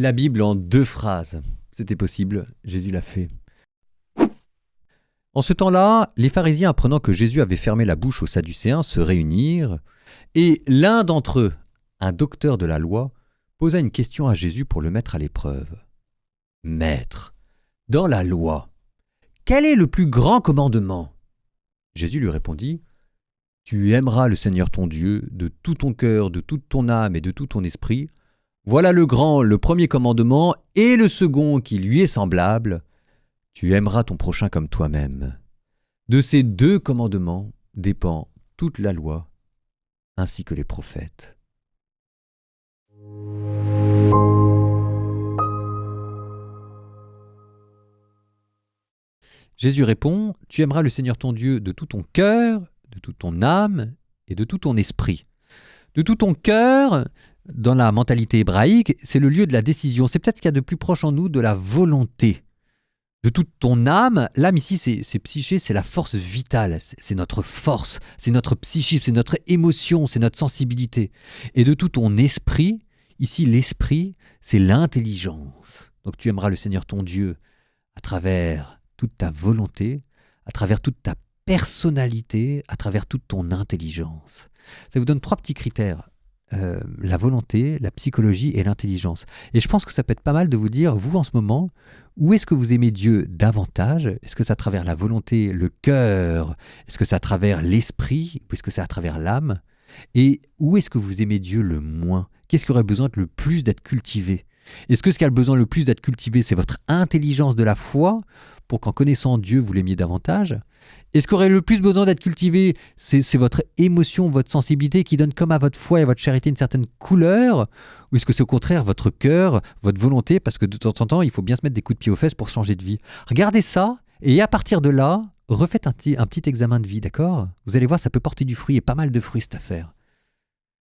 La Bible en 2 phrases. C'était possible, Jésus l'a fait. En ce temps-là, les pharisiens, apprenant que Jésus avait fermé la bouche aux Sadducéens, se réunirent, et l'un d'entre eux, un docteur de la loi, posa une question à Jésus pour le mettre à l'épreuve. « Maître, dans la loi, quel est le plus grand commandement ?» Jésus lui répondit, « Tu aimeras le Seigneur ton Dieu de tout ton cœur, de toute ton âme et de tout ton esprit. Voilà le premier commandement, et le second qui lui est semblable. Tu aimeras ton prochain comme toi-même. De ces 2 commandements dépend toute la loi, ainsi que les prophètes. » Jésus répond, « Tu aimeras le Seigneur ton Dieu de tout ton cœur, de toute ton âme et de tout ton esprit. » De tout ton cœur, dans la mentalité hébraïque, c'est le lieu de la décision. C'est peut-être ce qu'il y a de plus proche en nous de la volonté. De toute ton âme, l'âme ici, c'est psyché, c'est la force vitale, c'est notre force, c'est notre psychisme, c'est notre émotion, c'est notre sensibilité. Et de tout ton esprit, ici l'esprit, c'est l'intelligence. Donc tu aimeras le Seigneur ton Dieu à travers toute ta volonté, à travers toute ta personnalité, à travers toute ton intelligence. Ça vous donne 3 petits critères. La volonté, la psychologie et l'intelligence. Et je pense que ça peut être pas mal de vous dire, vous en ce moment, où est-ce que vous aimez Dieu davantage ? Est-ce que c'est à travers la volonté, le cœur ? Est-ce que c'est à travers l'esprit ? Ou est-ce que c'est à travers l'âme ? Et où est-ce que vous aimez Dieu le moins ? Qu'est-ce qui aurait besoin le plus d'être cultivé ? Est-ce que ce qui a besoin le plus d'être cultivé, c'est votre intelligence de la foi, pour qu'en connaissant Dieu, vous l'aimiez davantage ? Et ce qui aurait le plus besoin d'être cultivé, c'est votre émotion, votre sensibilité qui donne comme à votre foi et à votre charité une certaine couleur ? Ou est-ce que c'est au contraire votre cœur, votre volonté, parce que de temps en temps, il faut bien se mettre des coups de pied aux fesses pour changer de vie. Regardez ça, et à partir de là, refaites un petit examen de vie, d'accord ? Vous allez voir, ça peut porter du fruit, et pas mal de fruits cette affaire.